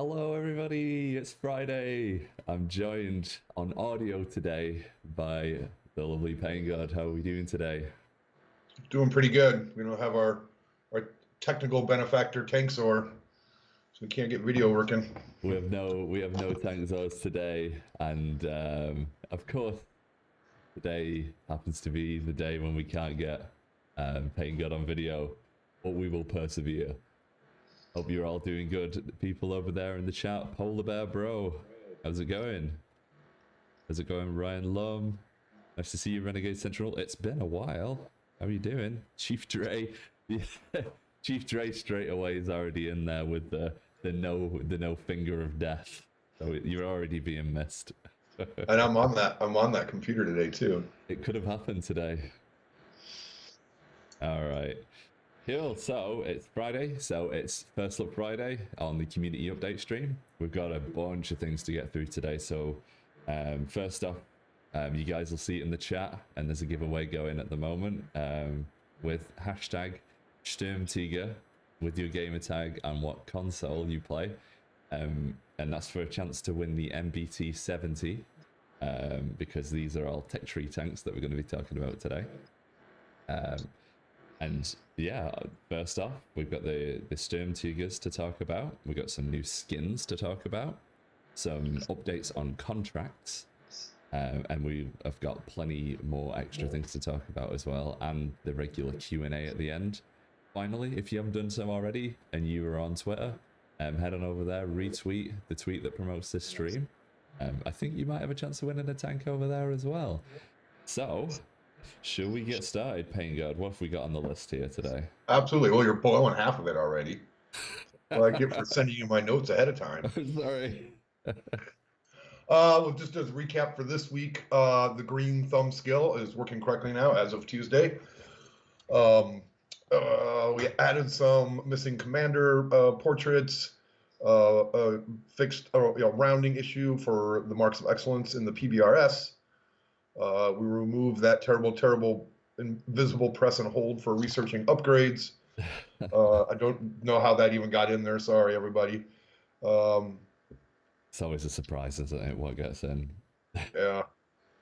Hello, everybody. It's Friday. I'm joined on audio today by the lovely PAINGOD. How are we doing today? Doing pretty good. We don't have our technical benefactor Tanksor, so we can't get video working. We have no Tangzos today, and of course, today happens to be the day when we can't get PAINGOD on video, but we will persevere. Hope you're all doing good. People over there in the chat, Polar Bear Bro, how's it going? How's it going, Ryan Lum? Nice to see you, Renegade Central. It's been a while. How are you doing? Chief Dre. Yeah. Chief Dre straight away is already in there with the no finger of death. So you're already being missed. And I'm on that computer today too. It could have happened today. All right. Cool, so it's Friday, so it's First Look Friday on the community update stream. We've got a bunch of things to get through today, so first off, you guys will see it in the chat, and there's a giveaway going at the moment with hashtag Sturmtiger with your gamer tag and what console you play, and that's for a chance to win the MBT 70, because these are all tech tree tanks that we're going to be talking about today. And yeah, first off, we've got the Sturmtigers to talk about. We've got some new skins to talk about, some updates on contracts, and we have got plenty more extra things to talk about as well, and the regular Q&A at the end. Finally, if you haven't done so already and you are on Twitter, head on over there, retweet the tweet that promotes this stream. I think you might have a chance of winning a tank over there as well. So, should we get started, PAINGOD? What have we got on the list here today? Absolutely. Well, you're blowing half of it already. Well, I get for sending you my notes ahead of time. Sorry. Well, just as a recap for this week, the green thumb skill is working correctly now as of Tuesday. We added some missing commander portraits, fixed rounding issue for the marks of excellence in the PBRS. We removed that terrible invisible press and hold for researching upgrades. I don't know how that even got in there. Sorry, everybody. It's always a surprise, isn't it, what gets in? Yeah.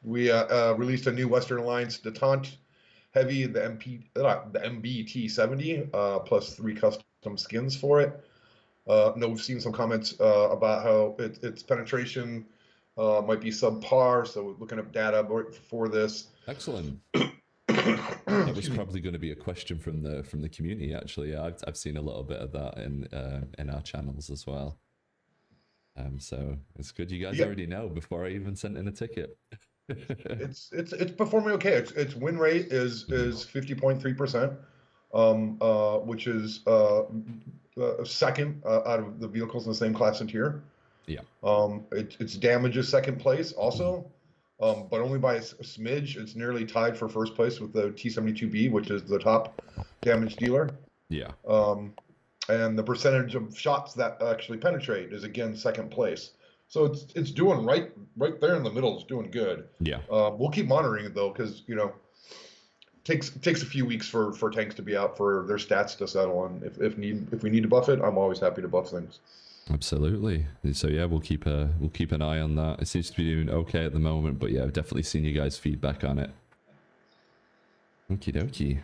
We released a new Western Alliance Detente Heavy, the MBT 70, plus 3 custom skins for it. No, we've seen some comments about how its penetration might be subpar, so we're looking up data for this. Excellent. That was probably going to be a question from the community. Actually, yeah, I've seen a little bit of that in our channels as well. So it's good you guys already know before I even sent in a ticket. It's performing okay. Its win rate is 50.3%, which is second out of the vehicles in the same class and tier. Yeah. Its damage is second place also, but only by a smidge. It's nearly tied for first place with the T-72B, which is the top damage dealer. Yeah. And the percentage of shots that actually penetrate is again second place. So it's doing right there in the middle. It's doing good. Yeah. We'll keep monitoring it though, because takes a few weeks for tanks to be out for their stats to settle, and if we need to buff it, I'm always happy to buff things. Absolutely. So yeah, we'll keep an eye on that. It seems to be doing okay at the moment, but yeah, I've definitely seen you guys' feedback on it. Okie dokie.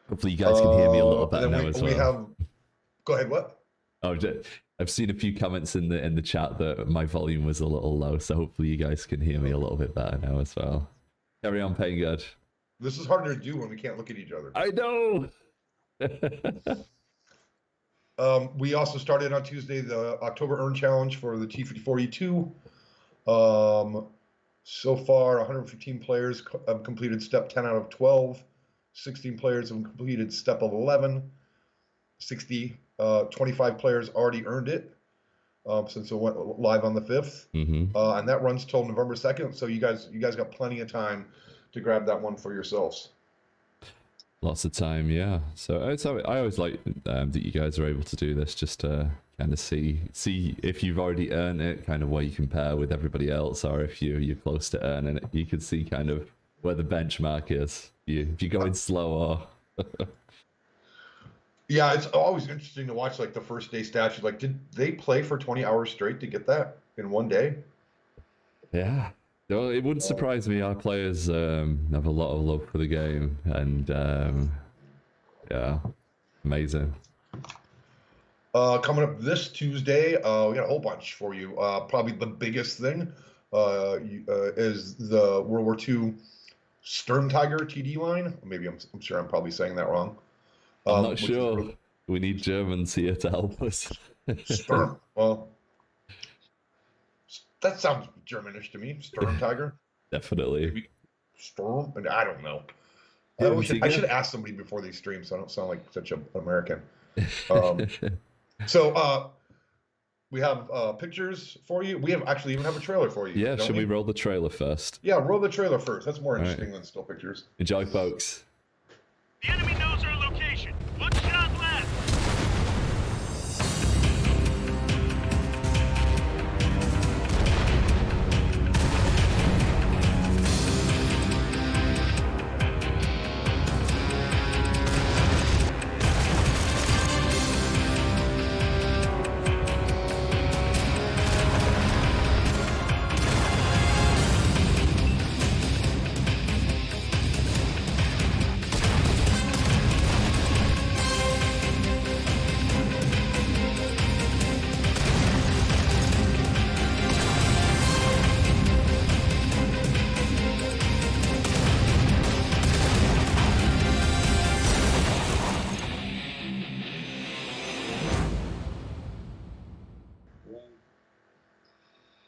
Hopefully you guys can hear me a little better now as well. Go ahead. What? Oh, I've seen a few comments in the chat that my volume was a little low, so hopefully you guys can hear me a little bit better now as well. Carry on, PAINGOD. This is harder to do when we can't look at each other. I know. We also started on Tuesday the October Earn Challenge for the T-54E2. So far, 115 players have completed step 10 out of 12. 16 players have completed step 11. 25 players already earned it since it went live on the 5th. Mm-hmm. And that runs till November 2nd. So you guys got plenty of time to grab that one for yourselves. Lots of time, yeah. So I always like that you guys are able to do this just to kind of see if you've already earned it, kind of where you compare with everybody else, or if you're close to earning it. You can see kind of where the benchmark is. If you're going slow or Yeah, it's always interesting to watch like the first day stats. Like, did they play for 20 hours straight to get that in one day? Yeah. No, it wouldn't surprise me. Our players have a lot of love for the game, and yeah, amazing. Coming up this Tuesday, we got a whole bunch for you. Probably the biggest thing is the World War II Sturmtiger TD line. Maybe I'm sure I'm probably saying that wrong. I'm not Which is sure. really We need Germans here to help us. Sturm. Well, that sounds Germanish to me. Sturmtiger. Definitely. Maybe Sturm, and I don't know. I should ask somebody before they stream, so I don't sound like such an American. So we have pictures for you. We have actually even have a trailer for you. Yeah, should we roll the trailer first? Yeah, roll the trailer first. That's more interesting than still pictures. Enjoy, folks. The enemy knows our location. One shot left.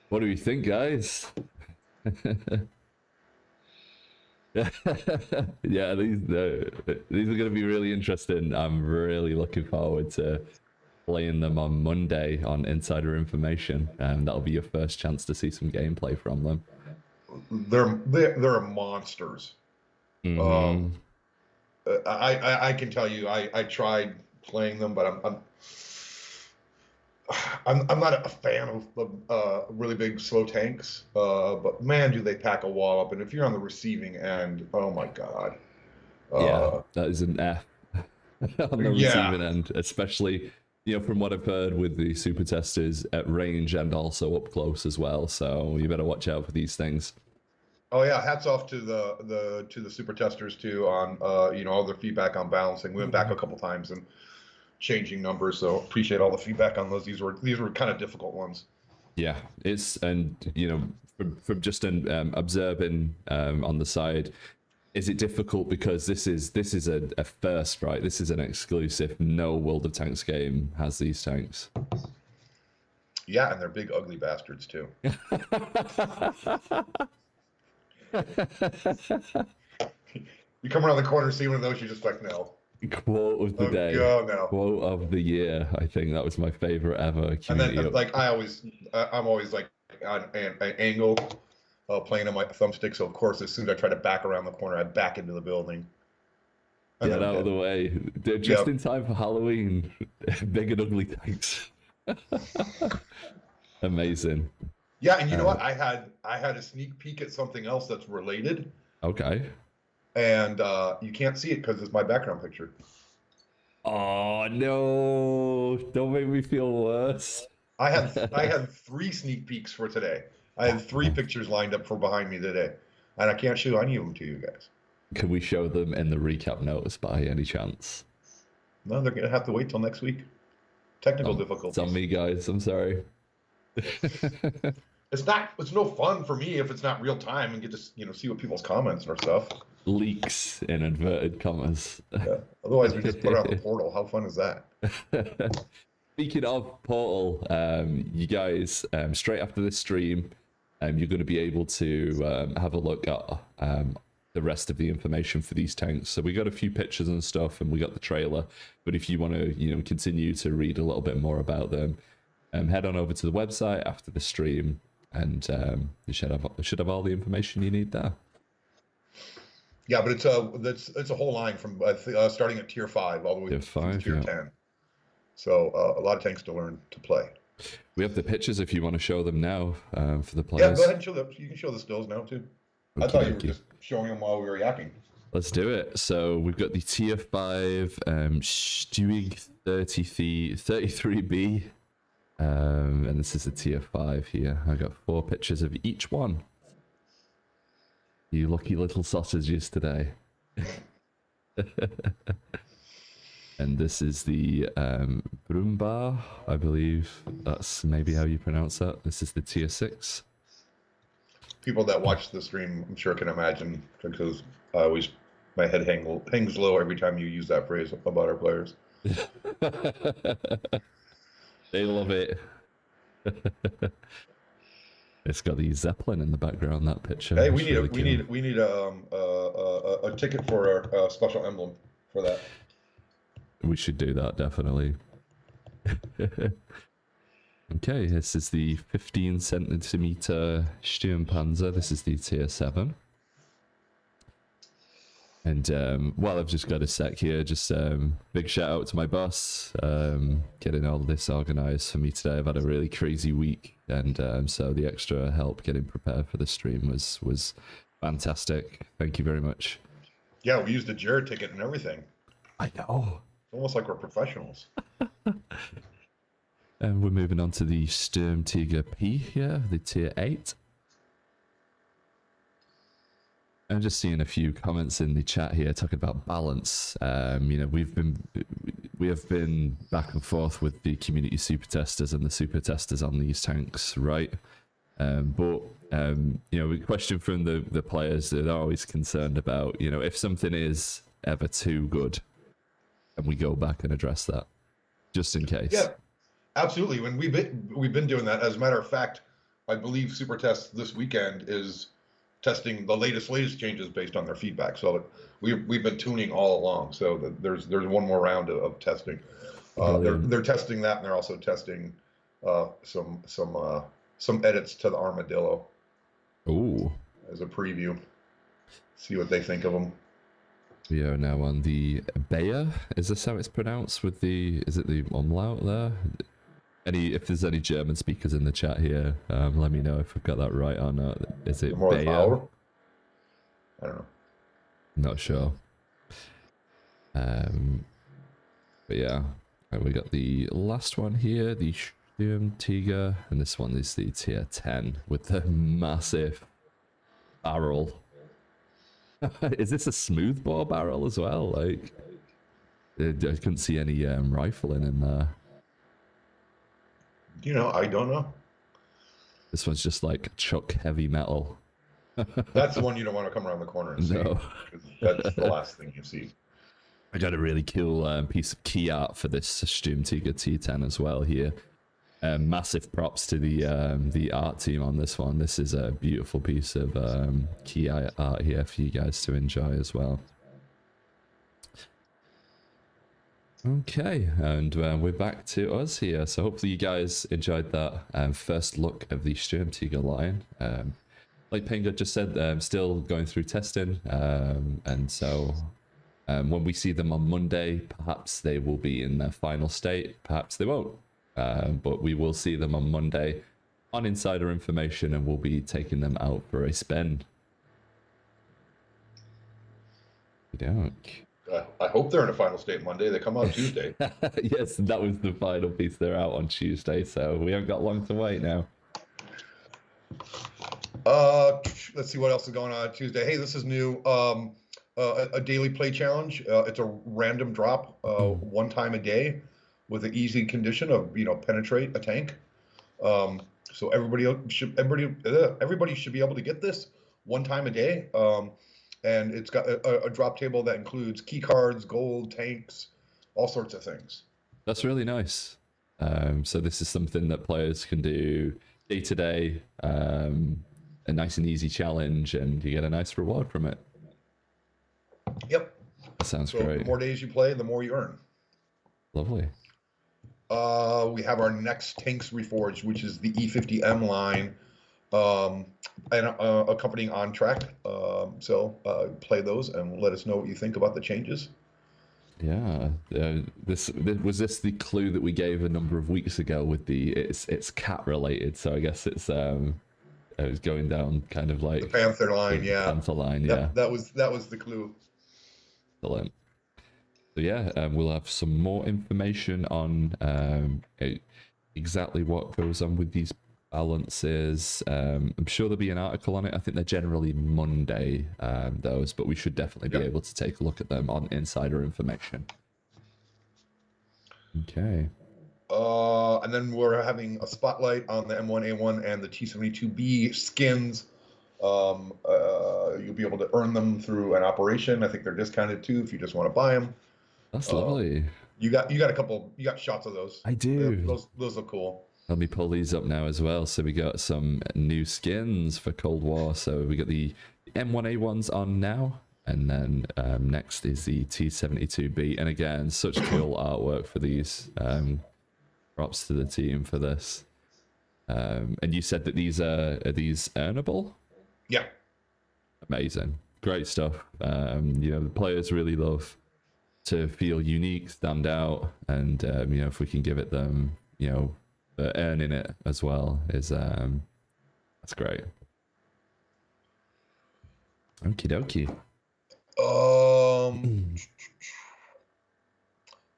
What do you think, guys? Yeah, these are going to be really interesting. I'm really looking forward to playing them on Monday on Insider Information, and that'll be your first chance to see some gameplay from them. They're monsters. Mm-hmm. I can tell you, I tried playing them, but I'm not a fan of really big slow tanks, but man, do they pack a wall up! And if you're on the receiving end, oh my god! Yeah, that is an F on the receiving end, especially from what I've heard with the super testers at range and also up close as well. So you better watch out for these things. Oh yeah, hats off to the super testers too on all their feedback on balancing. We went back a couple times and changing numbers, so appreciate all the feedback on those. These were kind of difficult ones. Yeah, from just observing on the side, is it difficult because this is a first, right? This is an exclusive. No World of Tanks game has these tanks. Yeah, and they're big ugly bastards too. You come around the corner, see one of those, you're just like, no. Quote of the day. God, no. Quote of the year. I think that was my favorite ever. And then, like, I'm always like on an angle, playing on my thumbstick. So of course, as soon as I try to back around the corner, I back into the building. Get out of the way. Just in time for Halloween. Big and ugly tanks. Amazing. Yeah, and you know what? I had a sneak peek at something else that's related. Okay. And you can't see it because it's my background picture. Oh no! Don't make me feel worse. I had 3 sneak peeks for today. I had 3 pictures lined up for behind me today, and I can't show any of them to you guys. Can we show them in the recap notes by any chance? No, they're gonna have to wait till next week. Technical difficulties. It's on me, guys. I'm sorry. It's no fun for me if it's not real time and get to see what people's comments or stuff. Leaks in inverted commas. Yeah. Otherwise, we just put it on the portal. How fun is that? Speaking of portal, you guys, straight after this stream, you're going to be able to have a look at the rest of the information for these tanks. So we got a few pictures and stuff, and we got the trailer. But if you want to, continue to read a little bit more about them, head on over to the website after the stream, and you should have all the information you need there. Yeah, but it's a whole line from starting at tier 5 all the way to tier 10. So a lot of tanks to learn to play. We have the pictures if you want to show them now for the players. Yeah, go ahead and show them. You can show the stills now too. I thought you were just showing them while we were yakking. Let's do it. So we've got the tier 5 Stewig 33B. And this is the tier 5 here. I got 4 pictures of each one. You lucky little sausages today. And this is the Brumbar, I believe that's maybe how you pronounce that. This is the tier 6. People that watch the stream, I'm sure, can imagine, because I always, my head hangs low every time you use that phrase about our players. They love it. It's got the Zeppelin in the background, that picture. Hey, That's we really need a ticket for our special emblem for that. We should do that, definitely. Okay, this is the 15 centimeter Sturmpanzer. This is the tier 7. And while I've just got a sec here, just big shout out to my boss, getting all this organized for me today. I've had a really crazy week, and so the extra help getting prepared for the stream was fantastic. Thank you very much. Yeah, we used a Jared ticket and everything. I know. It's almost like we're professionals. And we're moving on to the Sturmtiger P here, the tier 8. I'm just seeing a few comments in the chat here talking about balance. You know, we have been back and forth with the community super testers and the super testers on these tanks, right? But you know, the question from the players, they're always concerned about, you know, if something is ever too good, and we go back and address that, just in case. Yeah, absolutely. When we've been doing that. As a matter of fact, I believe Super Test this weekend is testing the latest changes based on their feedback. So we've been tuning all along. So there's one more round of testing. They're testing that, and they're also testing some edits to the Armadillo. Ooh. As a preview. See what they think of them. We are now on the Bayer. Is this how it's pronounced? With the, is it the umlaut there? If there's any German speakers in the chat here, let me know if I've got that right or not. Is it Bayer? I don't know. Not sure. But yeah, and we got the last one here, the Sturmtiger, and this one is the tier 10 with the massive barrel. Is this a smoothbore barrel as well? Like, I couldn't see any rifling in there. You know, I don't know. This one's just like chuck heavy metal. That's the one you don't want to come around the corner and see. No. That's the last thing you see. I got a really cool piece of key art for this Sturmtiger T10 as well here. Massive props to the art team on this one. This is a beautiful piece of key art here for you guys to enjoy as well. Okay, and we're back to us here. So hopefully you guys enjoyed that first look of the Sturmtiger line. Like PAINGOD just said, still going through testing, and so when we see them on Monday, perhaps they will be in their final state, perhaps they won't. But we will see them on Monday on insider information, and we'll be taking them out for a spin. I hope they're in a final state Monday. They come out Tuesday. Yes, that was the final piece. They're out on Tuesday, so we haven't got long to wait now. Let's see what else is going on Tuesday. Hey, this is new. A daily play challenge. It's a random drop, one time a day, with an easy condition of, you know, penetrate a tank. So everybody should be able to get this one time a day. And it's got a drop table that includes key cards, gold, tanks, all sorts of things. That's really nice. So this is something that players can do day to day, a nice and easy challenge, and you get a nice reward from it. Yep. That sounds so great. The more days you play, the more you earn. Lovely. We have our next tanks reforged, which is the E50M line, and accompanying on track. So play those and let us know what you think about the changes. Yeah, this was the clue that we gave a number of weeks ago with the it's cat related, so I guess it was going down kind of like the Panther line, yeah. Panther line, yeah. That was the clue. Excellent. So yeah, we'll have some more information on exactly what goes on with these balances. I'm sure there'll be an article on it. I think they're generally Monday, those, but we should definitely be able to take a look at them on insider information. Okay. And then we're having a spotlight on the M1A1 and the T72B skins. You'll be able to earn them through an operation. I think they're discounted too if you just want to buy them. That's lovely. You got a couple. You got shots of those. I do. Those look cool. Let me pull these up now as well. So we got some new skins for Cold War. So we got the M1A1s on now. And then next is the T72B. And again, such cool artwork for these. Props to the team for this. And you said that are these earnable? Yeah. Amazing. Great stuff. The players really love to feel unique, stand out. And, if we can give it them, earning it as well is, that's great. Okie dokie.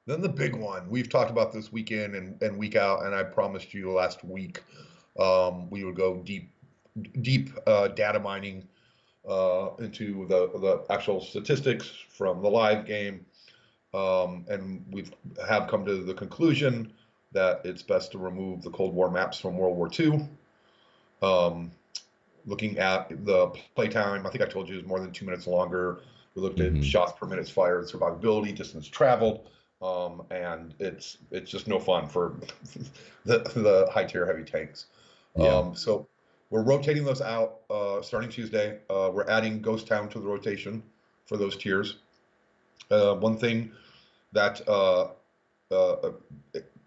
Then the big one we've talked about this weekend and week out, and I promised you last week we would go deep data mining into the actual statistics from the live game, and have come to the conclusion that it's best to remove the Cold War maps from World War II. Looking at the playtime, I think I told you it was more than 2 minutes longer. We looked at shots per minute fired, survivability, distance traveled, and it's just no fun for the high tier heavy tanks. Yeah. So we're rotating those out starting Tuesday. We're adding Ghost Town to the rotation for those tiers. One thing that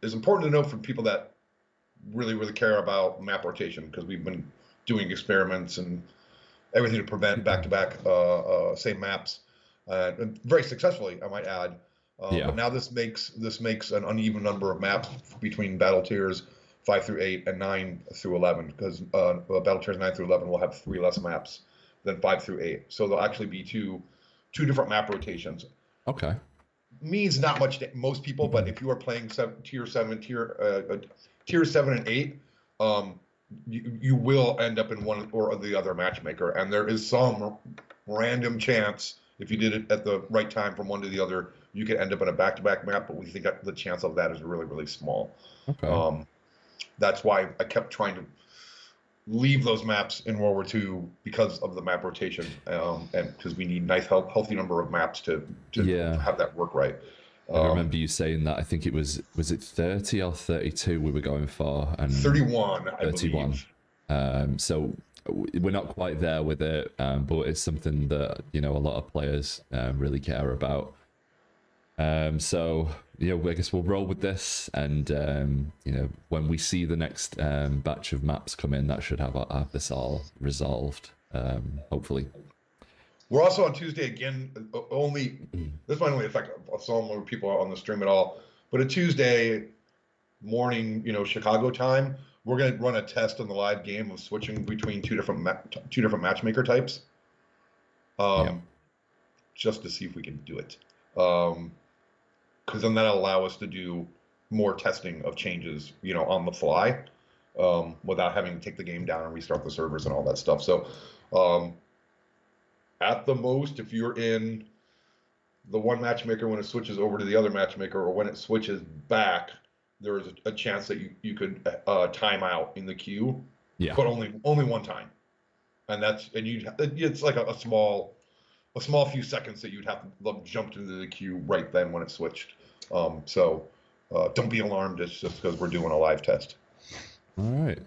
is important to note for people that really care about map rotation, because we've been doing experiments and everything to prevent back-to-back same maps, and very successfully, I might add. But now this makes an uneven number of maps between battle tiers 5 through 8 and 9 through 11, because battle tiers 9 through 11 will have 3 less maps than 5 through 8. So there'll actually be two different map rotations. Okay. Means not much to most people, but if you are playing tier 7 and 8, you will end up in one or the other matchmaker, and there is some random chance, if you did it at the right time from one to the other, you could end up in a back-to-back map, but we think that the chance of that is really small. Okay. That's why I kept trying to leave those maps in World War II, because of the map rotation, and because we need nice healthy number of maps to have that work right. I remember you saying that. I think it was it 30 or 32 we were going for, and 31. 31. So we're not quite there with it, but it's something that a lot of players really care about. So I guess we'll roll with this, and when we see the next batch of maps come in, that should have this all resolved, hopefully. We're also on Tuesday again. This might only affect some people on the stream at all, but a Tuesday morning, Chicago time, we're going to run a test on the live game of switching between two different matchmaker types, just to see if we can do it. Because then that'll allow us to do more testing of changes, on the fly, without having to take the game down and restart the servers and all that stuff. So, at the most, if you're in the one matchmaker when it switches over to the other matchmaker, or when it switches back, there is a chance that you could time out in the queue, but only one time, and it's like a small few seconds that you'd have to jump into the queue right then when it switched. So don't be alarmed. It's just because we're doing a live test. All right.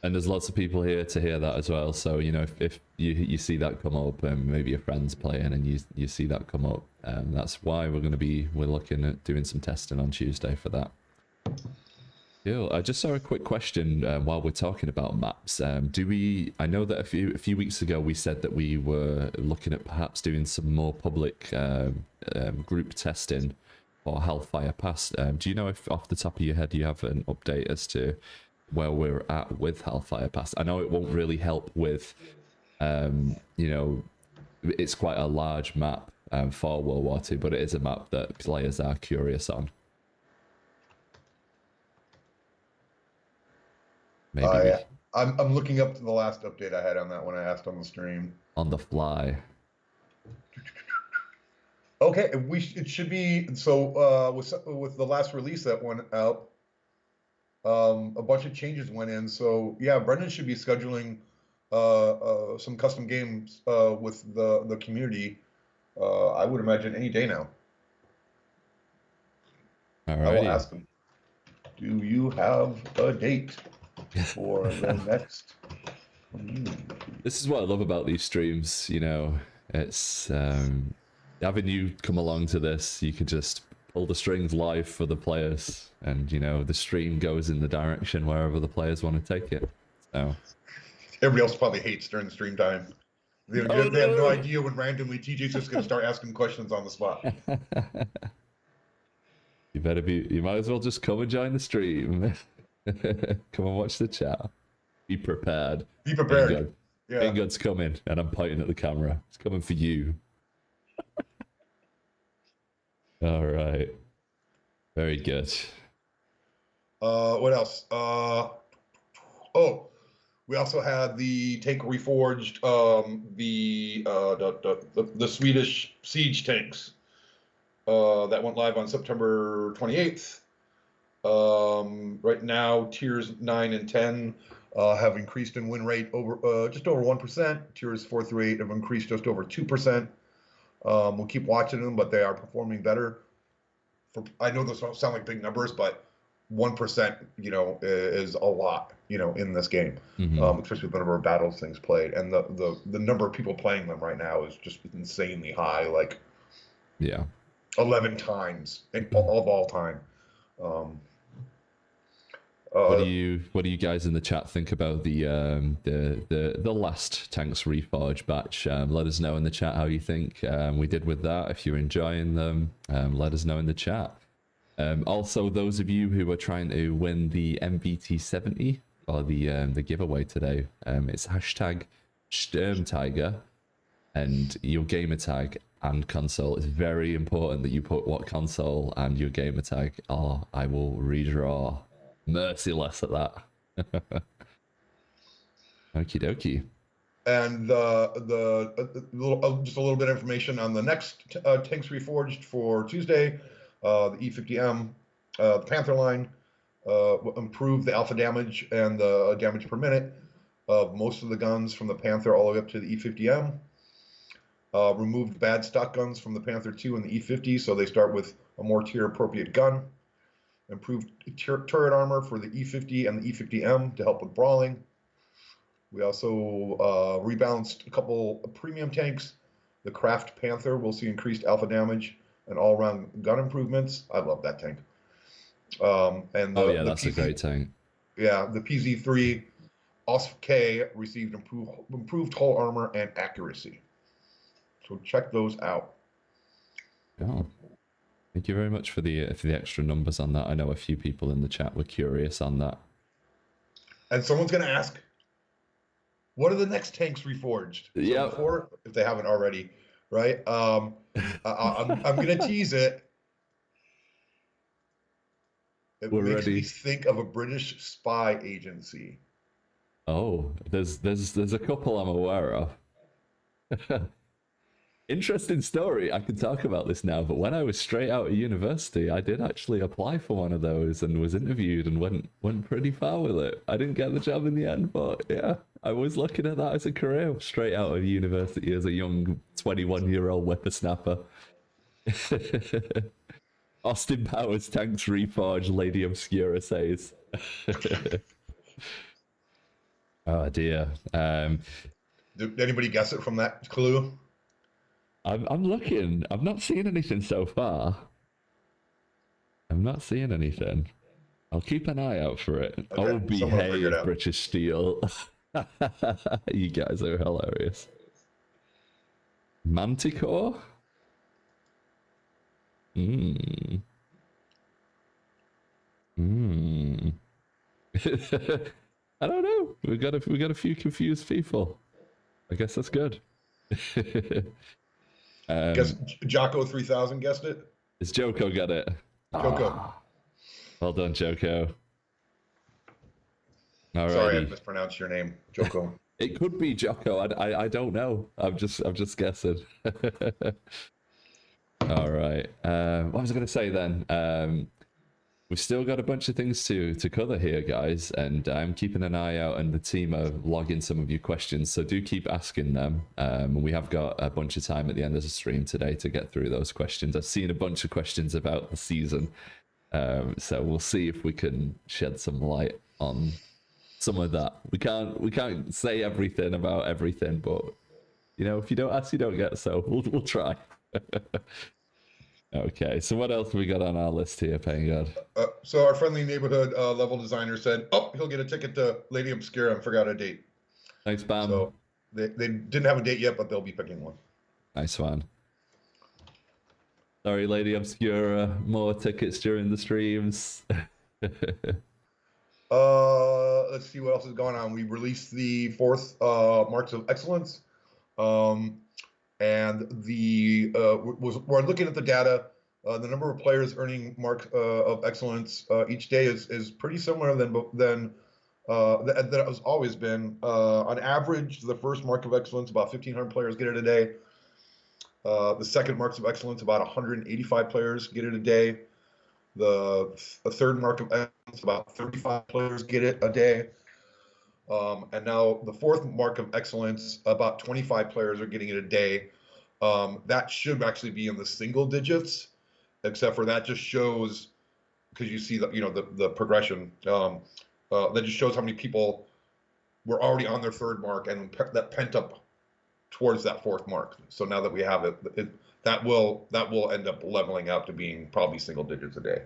And there's lots of people here to hear that as well. So, if you see that come up, and maybe your friend's playing and you see that come up, that's why we're looking at doing some testing on Tuesday for that. Cool. I just saw a quick question while we're talking about maps. I know that a few weeks ago we said that we were looking at perhaps doing some more public group testing for Hellfire Pass. Do you know if off the top of your head you have an update as to where we're at with Hellfire Pass? I know it won't really help with, it's quite a large map, for World War II, but it is a map that players are curious on. Maybe I'm looking up to the last update I had on that one. I asked on the stream. on the fly. Okay, it should be so. With the last release that went out, a bunch of changes went in. So yeah, Brendan should be scheduling some custom games with the community. I would imagine any day now. I will ask him. Do you have a date for the next? This is what I love about these streams. You know, it's having you come along to this. You can just pull the strings live for the players, and you know the stream goes in the direction wherever the players want to take it. So everybody else probably hates during the stream time. They have no idea when randomly TJ's just going to start asking questions on the spot. You might as well just come and join the stream. Come and watch the chat. Be prepared. Be prepared. Yeah. PAINGOD's coming, and I'm pointing at the camera. It's coming for you. All right. Very good. What else? We also had the tank reforged, the Swedish siege tanks that went live on September 28th. Right now, tiers 9 and 10 have increased in win rate over just over 1%. Tiers 4 through 8 have increased just over 2%. We'll keep watching them, but they are performing better. I know those don't sound like big numbers, but 1%, you know, is a lot, you know, in this game, especially with the number of battles things played, and the number of people playing them right now is just insanely high, like 11 times of all time. What do you guys in the chat think about the last Tanks Reforged batch? Let us know in the chat how you think we did with that. If you're enjoying them, let us know in the chat. Also, those of you who are trying to win the MBT70 or the giveaway today, it's hashtag Sturmtiger, and your gamer tag and console. It's very important that you put what console and your gamer tag, or I will redraw. Merciless at that. Okie dokie. And just a little bit of information on the next Tanks Reforged for Tuesday. The E50M, the Panther line, improved the alpha damage and the damage per minute of most of the guns from the Panther all the way up to the E50M. Removed bad stock guns from the Panther 2 and the E50, so they start with a more tier appropriate gun. Improved turret armor for the E50 and the E50M to help with brawling. We also rebalanced a couple of premium tanks. The Craft Panther will see increased alpha damage and all-around gun improvements. I love that tank. And that's a great tank. Yeah, the PZ3 OSF-K received improved hull armor and accuracy. So check those out. Oh. Thank you very much for the extra numbers on that. I know a few people in the chat were curious on that. And someone's going to ask, what are the next tanks reforged? Yeah. Before, if they haven't already, right? I'm going to tease it. It makes me think of a British spy agency. Oh, there's a couple I'm aware of. Interesting story. I can talk about this now, but when I was straight out of university, I did actually apply for one of those and was interviewed and went pretty far with it. I didn't get the job in the end, but yeah, I was looking at that as a career straight out of university as a young 21-year-old whippersnapper. Austin Powers Tanks Reforged, Lady Obscura says. Oh dear. Did anybody guess it from that clue? I'm looking. I'm not seeing anything so far. I'm not seeing anything. I'll keep an eye out for it. Okay, oh, behave, British Steel. You guys are hilarious. Manticore? I don't know. We got a few confused people. I guess that's good. Guess Jocko 3000 guessed it. Is Joko got it? Joko. Ah, well done, Joko. Sorry, I Alrighty. mispronounced your name, Joko. It could be Jocko. I don't know. I'm just guessing. All right. What was I going to say then? We've still got a bunch of things to cover here, guys, and I'm keeping an eye out, and the team are logging some of your questions, so do keep asking them. We have got a bunch of time at the end of the stream today to get through those questions. I've seen a bunch of questions about the season, so we'll see if we can shed some light on some of that. We can't say everything about everything, but you know, if you don't ask, you don't get. So we'll try. Okay, so what else have we got on our list here, PAINGOD? So our friendly neighborhood level designer said, "Oh, he'll get a ticket to Lady Obscura and forgot a date." Thanks, Bam. So they didn't have a date yet, but they'll be picking one. Nice one. Sorry, Lady Obscura. More tickets during the streams. Let's see what else is going on. We released the 4th Marks of Excellence. And we're looking at the data. The number of players earning Mark of Excellence each day is pretty similar than that has always been. On average, the first Mark of Excellence, about 1,500 players get it a day. The second Marks of Excellence, about 185 players get it a day. The third Mark of Excellence, about 35 players get it a day. And now the 4th Mark of Excellence, about 25 players are getting it a day. That should actually be in the single digits, except for that just shows, because you see the progression. That just shows how many people were already on their 3rd mark and that pent up towards that 4th mark. So now that we have it, that will end up leveling out to being probably single digits a day.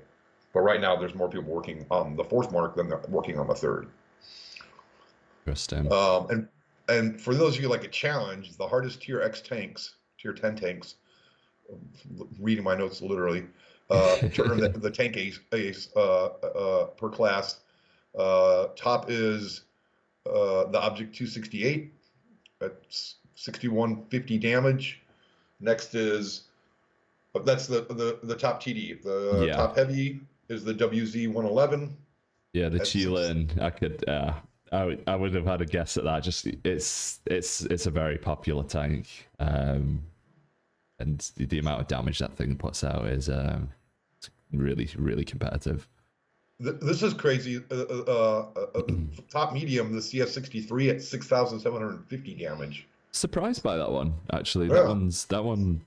But right now, there's more people working on the 4th mark than they're working on the 3rd. Interesting. And for those of you like a challenge, the hardest tier X tanks, tier 10 tanks, reading my notes literally, to earn the tank ace per class. Top is the Object 268 at 6150 damage. Next is that's the top TD. The top heavy is the WZ 111. Yeah, the Chilin. I could. I would have had a guess at that. Just it's a very popular tank, and the amount of damage that thing puts out is really competitive. This is crazy. Top medium, the CS63 at 6,750 damage. Surprised by that one, actually. Yeah. That one.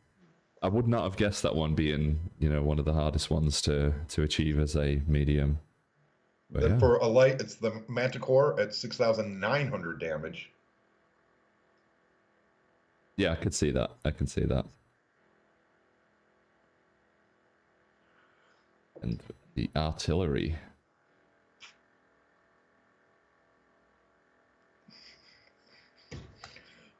I would not have guessed that one being, one of the hardest ones to achieve as a medium. But then for a light, it's the Manticore at 6,900 damage. Yeah, I could see that. I can see that. And the artillery.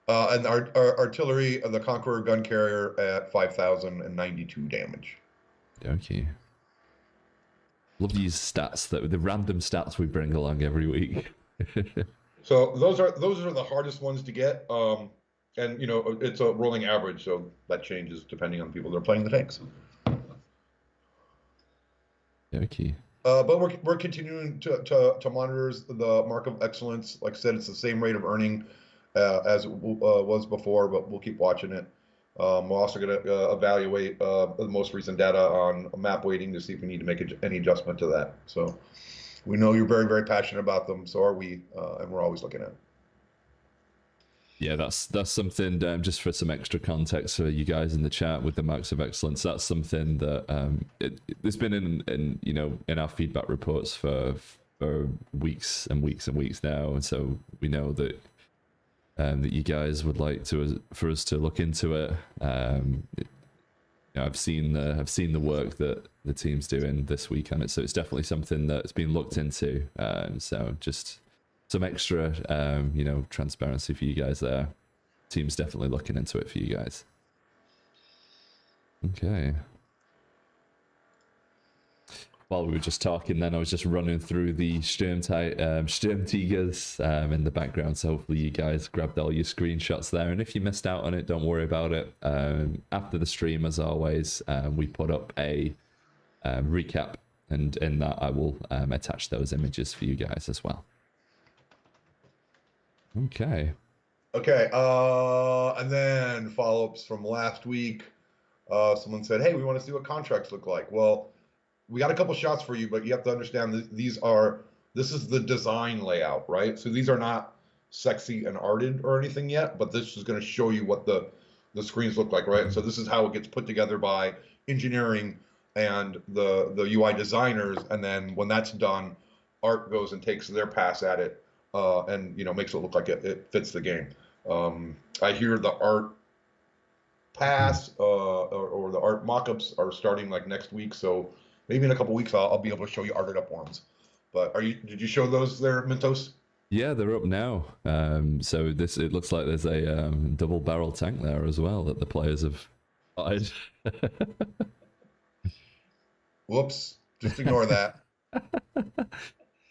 And our artillery, the Conqueror gun carrier at 5,092 damage. Okay. Love these stats, the random stats we bring along every week. So those are the hardest ones to get, and it's a rolling average, so that changes depending on people that are playing the tanks. Okay. But we're continuing to monitor the Mark of Excellence. Like I said, it's the same rate of earning as it was before, but we'll keep watching it. We're also going to evaluate the most recent data on map weighting to see if we need to make any adjustment to that. So we know you're very, very passionate about them. So are we, and we're always looking at it. Yeah, that's something, just for some extra context for you guys in the chat with the Marks of Excellence. That's something that it's been in our feedback reports for weeks and weeks and weeks now, and so we know that that you guys would like for us to look into it. I've seen the work that the team's doing this week on it, so it's definitely something that's been looked into. So just some extra, transparency for you guys there. Team's definitely looking into it for you guys. Okay. while we were just talking, then I was just running through the Sturmtigers in the background. So hopefully you guys grabbed all your screenshots there. And if you missed out on it, don't worry about it. After the stream, as always, we put up a recap, and in that I will attach those images for you guys as well. Okay. Okay, and then follow-ups from last week. Someone said, hey, we want to see what contracts look like. Well, we got a couple shots for you, but you have to understand that this is the design layout, right? So these are not sexy and arted or anything yet, but this is going to show you what the screens look like, right? And so this is how it gets put together by engineering and the UI designers, and then when that's done, art goes and takes their pass at it, and makes it look like it fits the game. I hear the art pass or the art mock-ups are starting like next week, so maybe in a couple weeks I'll be able to show you arted up ones. But did you show those there, Mintos? Yeah, they're up now. So it looks like there's a double barrel tank there as well that the players have spotted. Whoops, just ignore that.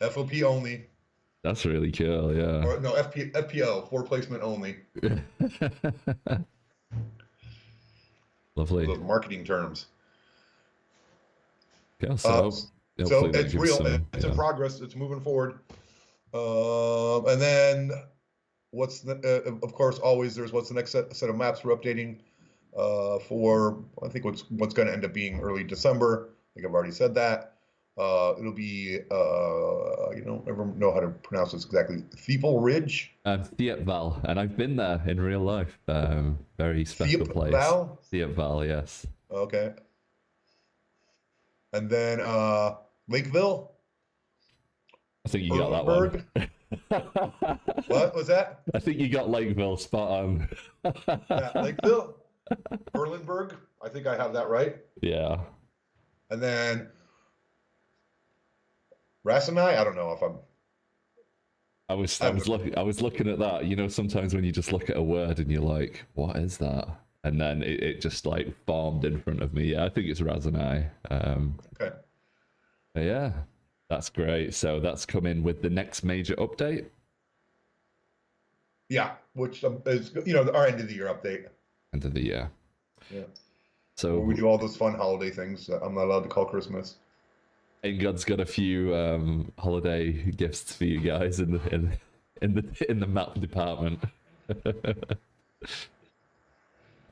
FOP only. That's really cool, yeah. Or, no, FPL, for placement only. Lovely. Those marketing terms. Yeah, so it's real. It's in progress. It's moving forward. And then of course, always there's what's the next set of maps we're updating for, I think what's going to end up being early December. I think I've already said that. It'll be, never know how to pronounce this exactly. Thiepval Ridge? Thiepval, and I've been there in real life. Very special place. Thiepval, yes. Okay. And then Lakeville? I think you got that one. What was that? I think you got Lakeville spot on. Yeah, Lakeville? Berlinburg? I think I have that right. Yeah. And then Rasenai? I don't know if I'm. I was looking at that. Sometimes when you just look at a word and you're like, "What is that?" And then it just like formed in front of me. Yeah, I think it's Rasenai. Okay. Yeah, that's great. So that's coming with the next major update. Yeah, which is our end of the year update. End of the year. Yeah. So where we do all those fun holiday things that I'm not allowed to call Christmas. PAINGOD's got a few holiday gifts for you guys in the map department.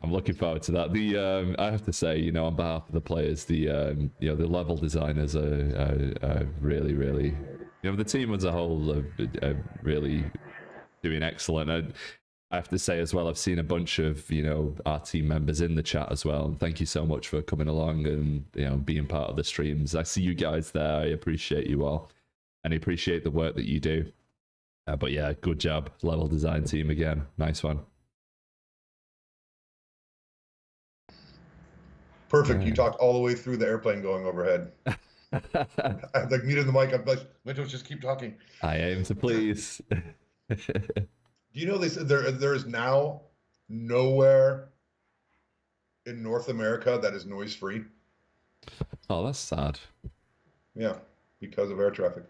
I'm looking forward to that. I have to say, on behalf of the players, the level designers are really, really, the team as a whole are really doing excellent. And I have to say as well, I've seen a bunch of our team members in the chat as well, and thank you so much for coming along and being part of the streams. I see you guys there. I appreciate you all, and I appreciate the work that you do. But yeah, good job, level design team again. Nice one. Perfect. Right. You talked all the way through the airplane going overhead. I like muted the mic. I'm like, Mintos, just keep talking. I aim to please. Do you know they said there is now nowhere in North America that is noise free? Oh, that's sad. Yeah, because of air traffic.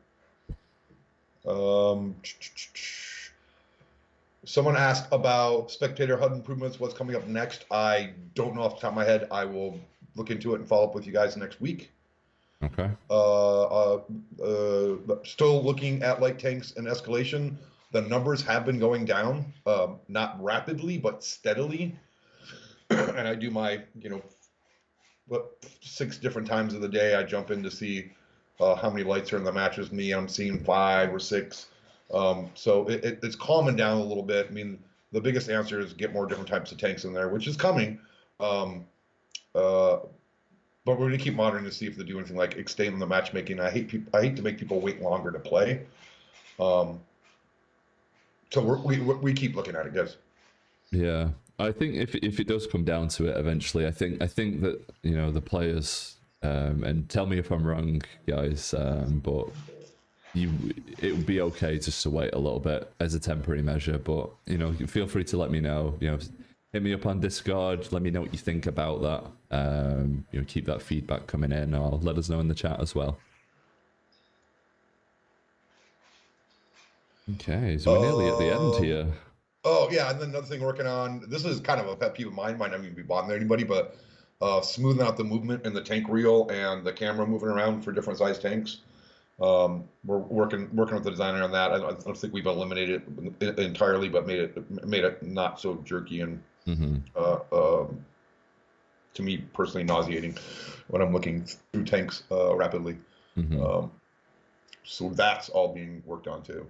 Someone asked about spectator HUD improvements. What's coming up next? I don't know off the top of my head. I will look into it and follow up with you guys next week. Okay. Still looking at light tanks and escalation. The numbers have been going down, not rapidly, but steadily. And I do my, 6 different times of the day, I jump in to see how many lights are in the match with me. I'm seeing 5 or 6. So it's calming down a little bit. I mean, the biggest answer is get more different types of tanks in there, which is coming. But we're going to keep monitoring to see if they do anything like extend the matchmaking. I hate to make people wait longer to play. So we keep looking at it, guys. Yeah, I think if it does come down to it eventually, I think that the players, and tell me if I'm wrong, guys, but it would be okay just to wait a little bit as a temporary measure. But feel free to let me know. hit me up on Discord. Let me know what you think about that. You know, keep that feedback coming in, or let us know in the chat as well. Okay, so we're nearly at the end here. Oh yeah, and then another thing working on, this is kind of a pet peeve of mine, might not even be bothering anybody, but smoothing out the movement in the tank reel and the camera moving around for different size tanks. We're working with the designer on that. I don't think we've eliminated it entirely, but made it not so jerky and to me personally nauseating when I'm looking through tanks rapidly. So that's all being worked on too,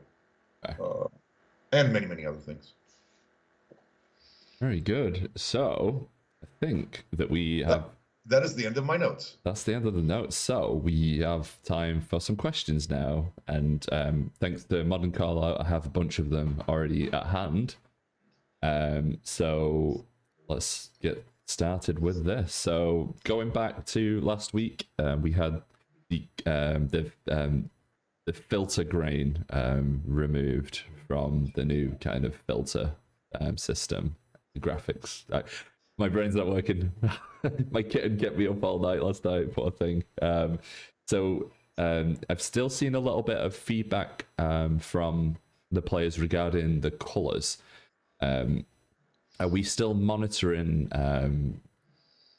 and many other things. Very good. So I think that we have. That is the end of my notes. That's the end of the notes. So we have time for some questions now. And thanks to Modern Callout, I have a bunch of them already at hand. So let's get started with this. So going back to last week, we had the filter grain removed from the new kind of filter system. The graphics. My brain's not working. My kitten kept me up all night last night, poor thing. So I've still seen a little bit of feedback from the players regarding the colors. Are we still monitoring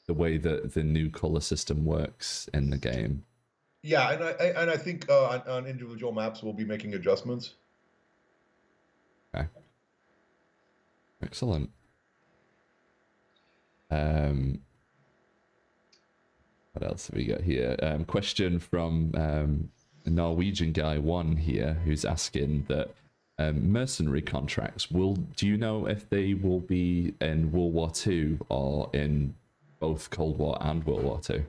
the way that the new color system works in the game? Yeah, and I think on individual maps we'll be making adjustments. Okay. Excellent. What else have we got here? Question from a Norwegian guy, one here, who's asking that mercenary contracts, do you know if they will be in World War II or in both Cold War and World War II?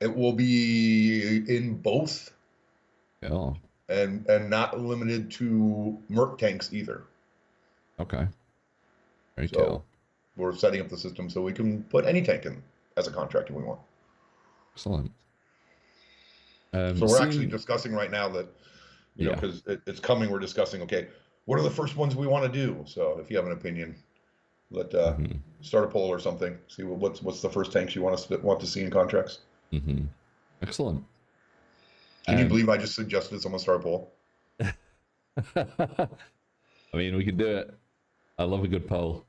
It will be in both. Oh. And not limited to Merc tanks either. Okay. Very cool. We're setting up the system so we can put any tank in as a contract if we want. Excellent. So we're actually discussing right now that, you know, because it's coming, we're discussing, okay, what are the first ones we want to do? So if you have an opinion, start a poll or something. See what's the first tanks you want to see in contracts. Excellent. Can you believe I just suggested someone start a poll? I mean, we can do it. I love a good poll.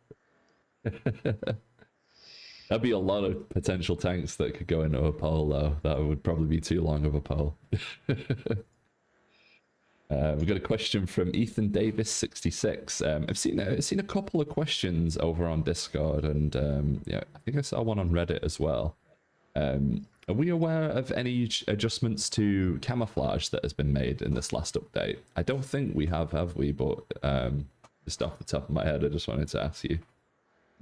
That'd be a lot of potential tanks that could go into a poll, though. That would probably be too long of a poll. We've got a question from Ethan Davis 66. I've seen a couple of questions over on Discord, and I think I saw one on Reddit as well. Are we aware of any adjustments to camouflage that has been made in this last update? I don't think we have we? But just off the top of my head, I just wanted to ask you.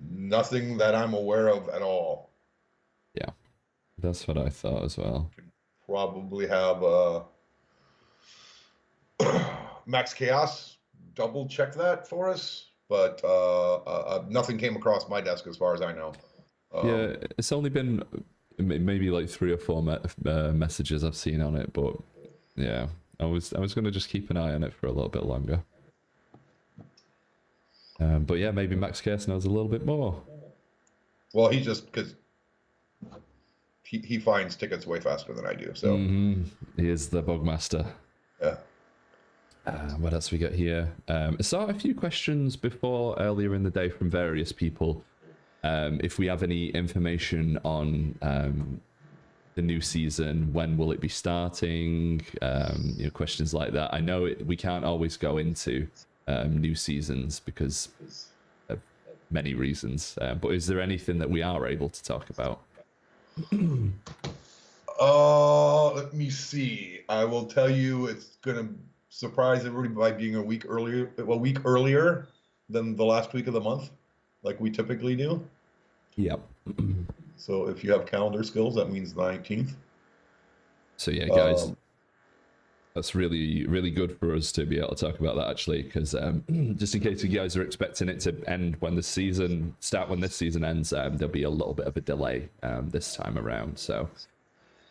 Nothing that I'm aware of at all. Yeah, that's what I thought as well. Probably have Max Chaos double check that for us, but nothing came across my desk as far as I know. Yeah, it's only been maybe like 3 or 4 messages I've seen on it, but yeah, I was going to just keep an eye on it for a little bit longer. But yeah, maybe Max Chaos knows a little bit more. Well, he just, because he finds tickets way faster than I do, so. He is the bugmaster. Yeah. What else we got here? I saw a few questions before earlier in the day from various people. If we have any information on the new season, when will it be starting? Questions like that. I know we can't always go into new seasons because of many reasons. But is there anything that we are able to talk about? Let me see. I will tell you, it's gonna surprise everybody by being a week earlier than the last week of the month, like we typically do. Yep. So if you have calendar skills, that means the 19th. So yeah, guys, that's really, really good for us to be able to talk about that, actually, because just in case you guys are expecting it to end when this season ends, there'll be a little bit of a delay this time around. So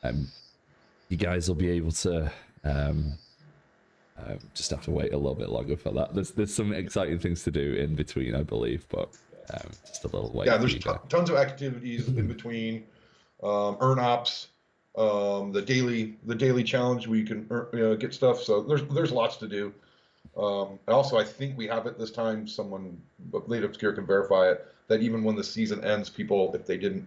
you guys will be able to just have to wait a little bit longer for that. There's some exciting things to do in between, I believe, but Just a little way. Yeah, for there's you guys. tons of activities in between. Earn ops, the daily challenge where you can get stuff. So there's lots to do. And also, I think we have it this time. Someone late obscure can verify it. That even when the season ends, people, if they didn't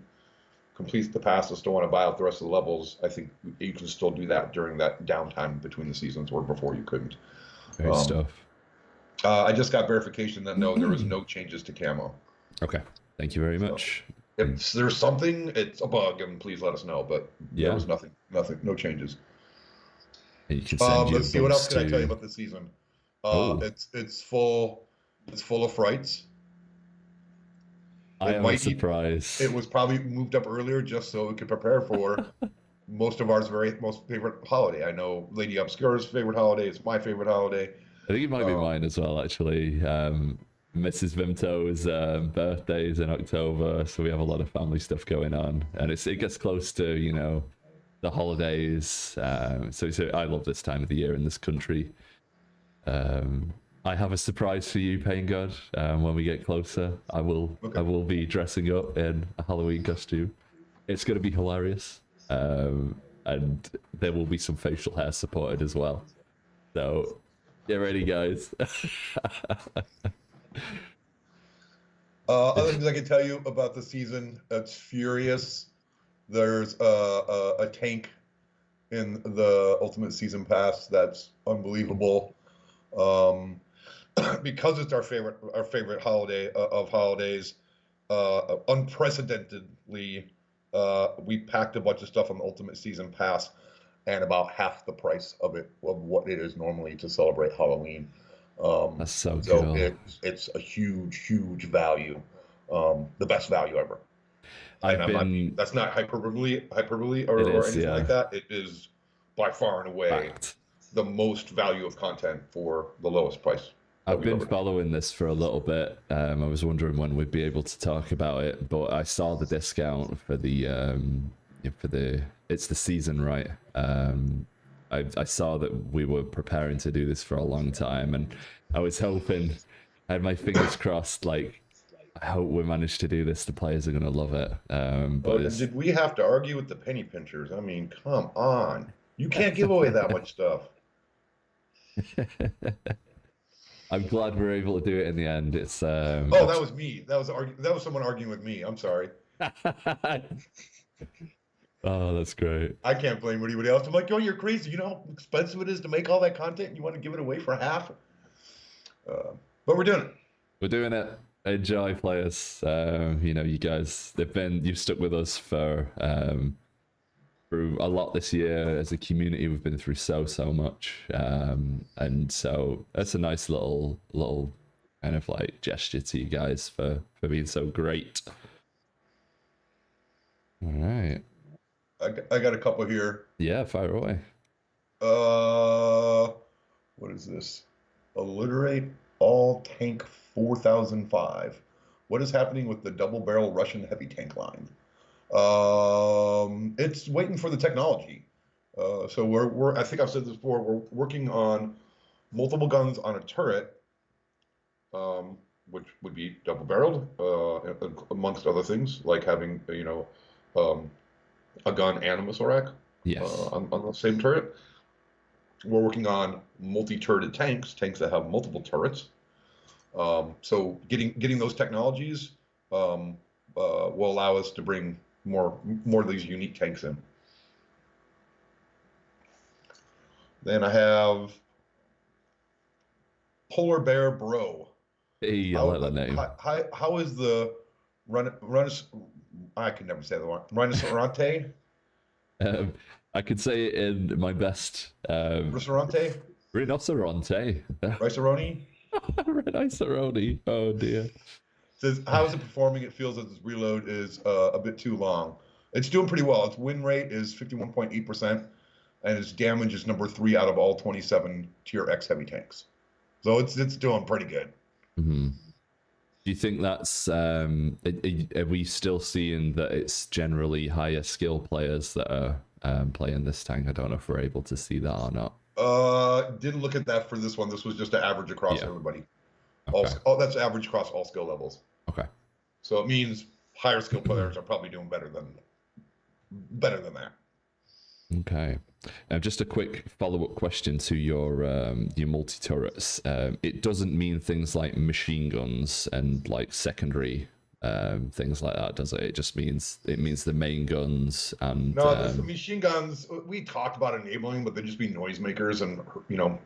complete the pass and still want to buy out the rest of the levels, I think you can still do that during that downtime between the seasons, or before you couldn't. Great stuff. I just got verification that no, there was no changes to camo. Okay, thank you very much. If there's something, it's a bug, and please let us know. But Yeah. there was nothing, no changes. And you can send your Let's see, what else bugs can I tell you to- about this season? Oh. It's full of frights. I It am might- surprised. It was probably moved up earlier just so we could prepare for most of ours most favorite holiday. I know Lady Obscura's favorite holiday. It's my favorite holiday. I think it might be mine as well, actually. Mrs. Vimto's birthday is in October, so we have a lot of family stuff going on, and it gets close to, you know, the holidays. So I love this time of the year in this country. I have a surprise for you, PAINGOD. When we get closer, I will be dressing up in a Halloween costume. It's going to be hilarious, and there will be some facial hair supported as well. So get ready, guys. Other things I can tell you about the season, it's furious. There's a tank in the Ultimate Season Pass that's unbelievable. Because it's our favorite holiday of holidays, unprecedentedly, we packed a bunch of stuff on the Ultimate Season Pass, and about half the price of what it is normally to celebrate Halloween. That's so So cool. it's a huge value, the best value ever. That's not hyperbole or anything like that. It is by far and away Fact. the most value of content for the lowest price. I've been following this for a little bit. I was wondering when we'd be able to talk about it, but I saw the discount for it's the season, right? I saw that we were preparing to do this for a long time, and I was hoping, I had my fingers crossed, like, I hope we managed to do this. The players are going to love it. But did we have to argue with the penny pinchers? I mean, come on. You can't give away that much stuff. I'm glad we're able to do it in the end. It's that was me. That was someone arguing with me. I'm sorry. Oh, that's great. I can't blame anybody else. I'm like, oh, you're crazy. You know how expensive it is to make all that content, and you want to give it away for half? But we're doing it. We're doing it. Enjoy, players. You know, you guys, you've stuck with us for through a lot this year as a community. We've been through so much, and so that's a nice little kind of like gesture to you guys for being so great. All right. I got a couple here. Yeah, fire away. What is this? Alliterate all tank 4005. What is happening with the double barrel Russian heavy tank line? It's waiting for the technology. So I think I've said this before, we're working on multiple guns on a turret, which would be double barreled, amongst other things, like having, a gun and a missile rack on the same turret. We're working on multi-turreted tanks that have multiple turrets. So getting those technologies will allow us to bring more of these unique tanks in. Then I have Polar Bear Bro. Hey, I like that name. How is the I can never say the word. Rinoceronte? I could say it in my best. Rinoceronte? Rinoceronte. Riceroni? Rinoceroni. Oh dear. Says, how is it performing? It feels that its reload is a bit too long. It's doing pretty well. Its win rate is 51.8%, and its damage is number 3 out of all 27 Tier X heavy tanks. So it's doing pretty good. Mm-hmm. Do you think that's are we still seeing that it's generally higher skill players that are playing this tank? I don't know if we're able to see that or not. Didn't look at that for this one. This was just an average across everybody. Okay. That's average across all skill levels. Okay. So it means higher skill players are probably doing better than that. Okay. Just a quick follow-up question to your multi-turrets. It doesn't mean things like machine guns and like secondary things like that, does it? It just means the main guns and. No, the machine guns we talked about enabling, but they'd just be noisemakers and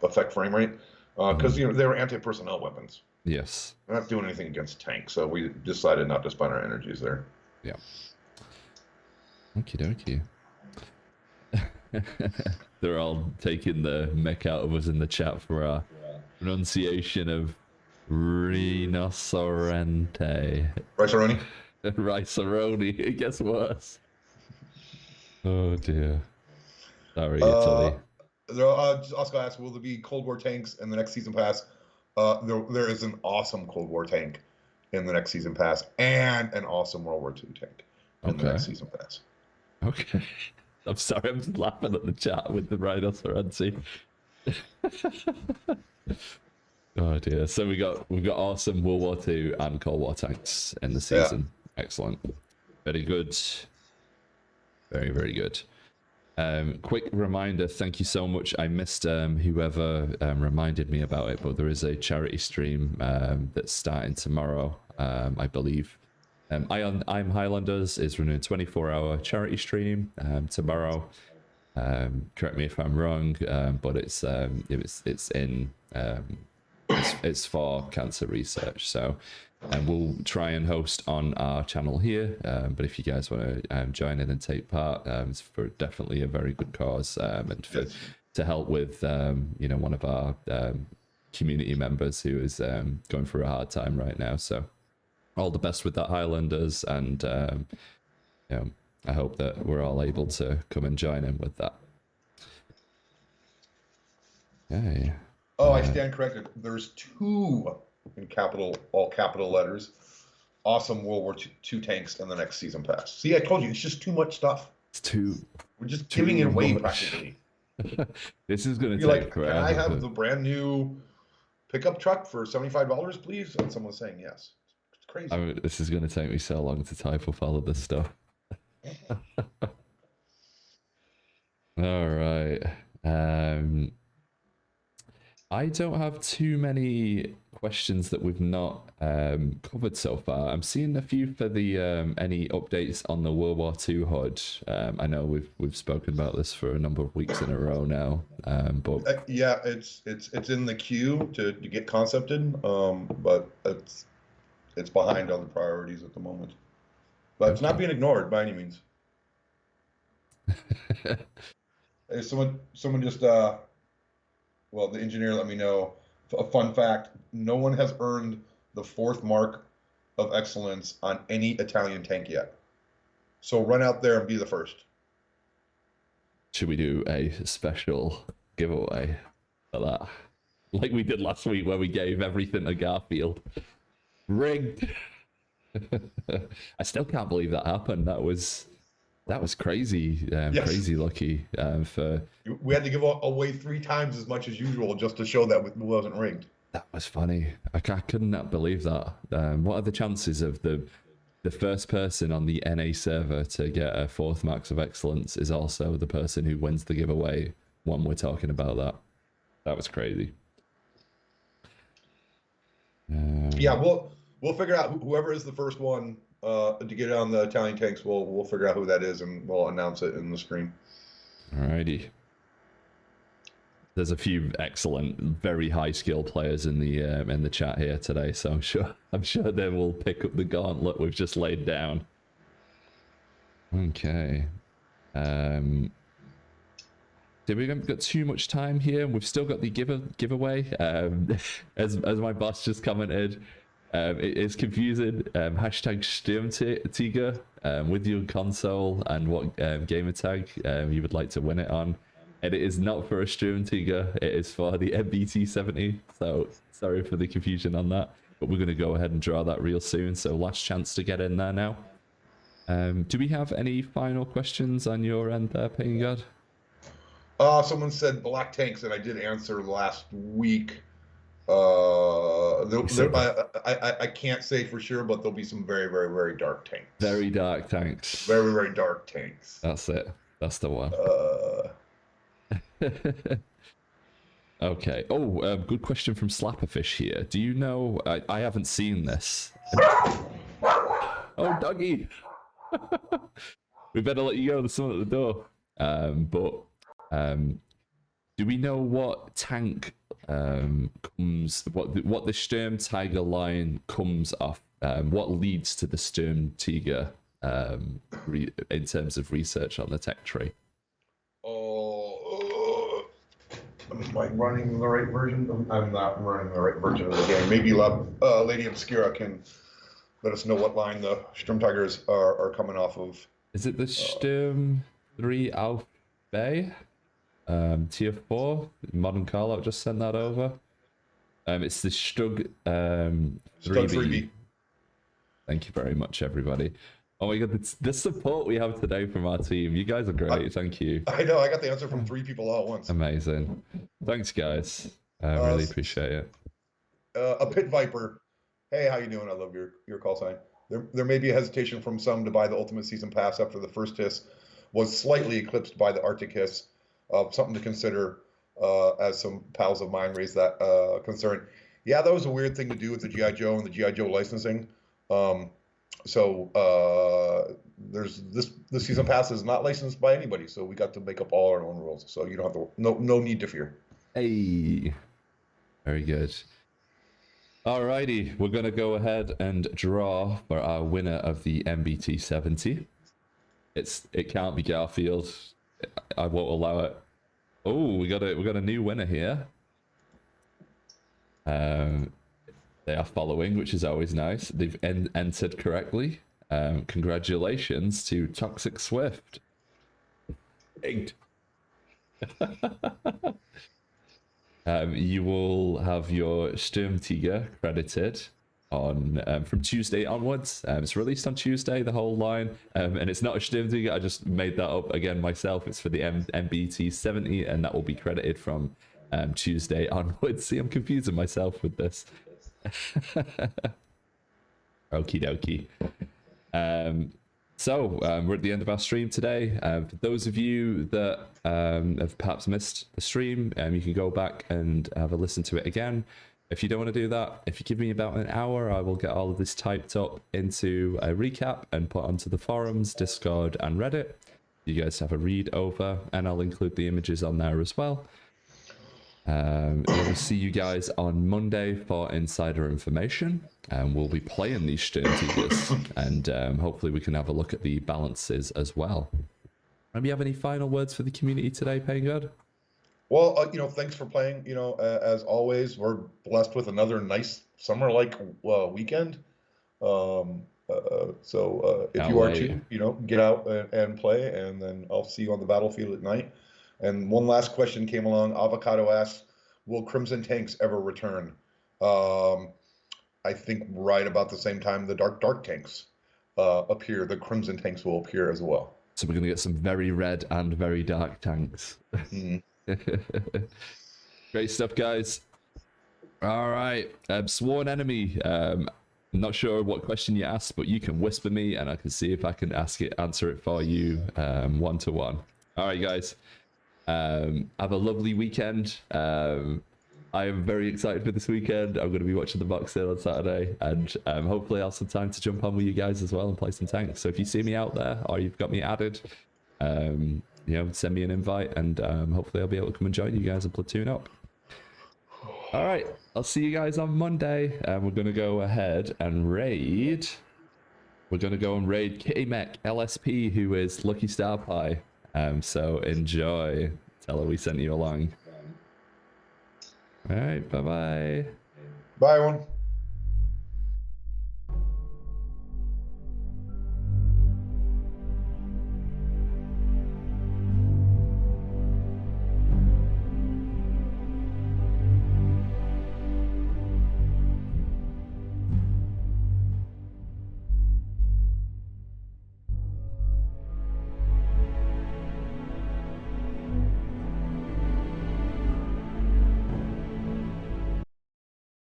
affect frame rate because they were anti-personnel weapons. Yes. They're not doing anything against tanks, so we decided not to spend our energies there. Yeah. Okie dokie. They're all taking the mech out of us in the chat for our pronunciation of rhinocerente. Rice-a-roni? Rice-a-roni. It gets worse. Oh dear. Sorry, Italy. Oscar asked, will there be Cold War tanks in the next season pass? There is an awesome Cold War tank in the next season pass and an awesome World War II tank in the next season pass. Okay. I'm sorry, I'm just laughing at the chat with the rhinoceros. Oh dear. So we've got awesome World War II and Cold War tanks in the season. Yeah. Excellent. Very good. Very, very good. Quick reminder, thank you so much. I missed whoever reminded me about it, but there is a charity stream that's starting tomorrow, I believe. I'm Highlanders is running a 24-hour charity stream tomorrow. Correct me if I'm wrong, but it's for cancer research. So we'll try and host on our channel here. But if you guys want to join in and take part, it's for definitely a very good cause and to help with one of our community members who is going through a hard time right now. So. All the best with that, Highlanders, and I hope that we're all able to come and join in with that. Okay. Oh, I stand corrected. There's 2 in all capital letters. Awesome World War II tanks in the next season pass. See, I told you, it's just too much stuff. It's too. We're just giving it away practically. This is going to take forever. Can I have the brand new pickup truck for $75, please? And someone's saying yes. Crazy. I mean, this is going to take me so long to type up all of this stuff. All right. I don't have too many questions that we've not covered so far. I'm seeing a few for the any updates on the World War II HUD. I know we've spoken about this for a number of weeks in a row now. But yeah, it's in the queue to get concepted, but it's behind other priorities at the moment. But it's not being ignored by any means. Hey, someone just the engineer let me know a fun fact: no one has earned the 4th mark of excellence on any Italian tank yet. So run out there and be the first. Should we do a special giveaway for that, like we did last week, where we gave everything to Garfield? Rigged. I still can't believe that happened. That was crazy. Yes. Crazy lucky for. We had to give away 3 times as much as usual just to show that it wasn't rigged. That was funny. I could not believe that. What are the chances of the first person on the NA server to get a 4th marks of excellence is also the person who wins the giveaway when we're talking about that? That was crazy. Yeah, we'll figure out whoever is the first one to get on the Italian tanks. We'll figure out who that is and we'll announce it in the stream. Alrighty. There's a few excellent, very high skill players in the chat here today, so I'm sure they will pick up the gauntlet we've just laid down. Okay. Did we got too much time here? We've still got the giveaway. As my boss just commented, it is confusing. Hashtag Sturmtiger with your console and what gamer tag you would like to win it on. And it is not for a Sturmtiger, it is for the MBT-70. So sorry for the confusion on that, but we're going to go ahead and draw that real soon. So last chance to get in there now. Do we have any final questions on your end there, PAINGOD? Someone said black tanks, and I did answer last week. I can't say for sure, but there'll be some very, very, very dark tanks. Very dark tanks. Very, very dark tanks. That's it. That's the one. Okay. Oh, good question from Slapperfish here. Do you know? I haven't seen this. Oh, doggy! We better let you go. There's someone at the door. Do we know what tank comes? What the Sturmtiger line comes off? What leads to the Sturmtiger in terms of research on the tech tree? Am I running the right version? I'm not running the right version of the game. Maybe Lady Obscura can let us know what line the Sturmtigers are coming off of. Is it the Sturm 3 Alpha Bay? Tier 4? Modern Callout just sent that over. It's the Stug 3B. Thank you very much, everybody. Oh my god, the support we have today from our team. You guys are great. Thank you. I know. I got the answer from 3 people all at once. Amazing. Thanks, guys. I really appreciate it. A Pit Viper. Hey, how you doing? I love your call sign. There may be a hesitation from some to buy the Ultimate Season Pass after the first hiss was slightly eclipsed by the Arctic hiss. Something to consider as some pals of mine raised that concern. Yeah, that was a weird thing to do with the G.I. Joe and the G.I. Joe licensing. There's this season pass is not licensed by anybody, so we got to make up all our own rules. So you don't have to no need to fear. Hey, very good. Alrighty, we're gonna go ahead and draw for our winner of the MBT 70. It can't be Garfield. I won't allow it. Oh, we got a new winner here. They are following, which is always nice. They've entered correctly. Congratulations to Toxic Swift. Eight. You will have your Sturmtiger credited on from Tuesday onwards. It's released on Tuesday, the whole line, and it's not a Sturmtiger. I just made that up again myself. It's for the MBT 70, and that will be credited from Tuesday onwards. See, I'm confusing myself with this. Okie dokie. So we're at the end of our stream today. For those of you that have perhaps missed the stream, you can go back and have a listen to it again. If you don't want to do that, if you give me about an hour, I will get all of this typed up into a recap and put onto the forums, Discord, and Reddit. You guys have a read over, and I'll include the images on there as well. We'll see you guys on Monday for insider information, and we'll be playing these Sturmtigers, and hopefully we can have a look at the balances as well. Do you have any final words for the community today, PAINGOD? Well, thanks for playing. As always, we're blessed with another nice summer-like weekend. So if you are too, get out and play, and then I'll see you on the battlefield at night. And one last question came along. Avocado asks, will Crimson Tanks ever return? I think right about the same time the Dark Tanks appear, the Crimson Tanks will appear as well. So we're going to get some very red and very dark tanks. Mm-hmm. Great stuff, guys. All right. Sworn enemy. Not sure what question you asked, but you can whisper me and I can see if I can answer it for you one-to-one. All right, guys. Have a lovely weekend. I am very excited for this weekend. I'm going to be watching the box sale on Saturday, and hopefully I'll have some time to jump on with you guys as well and play some tanks. So if you see me out there or you've got me added, send me an invite, and hopefully I'll be able to come and join you guys and platoon up. All right, I'll see you guys on Monday, and we're going to go ahead and raid. We're going to go and raid Kitty Mech LSP, who is Lucky Star Pie. So enjoy. Tell her we sent you along. All right, bye-bye. Bye, everyone.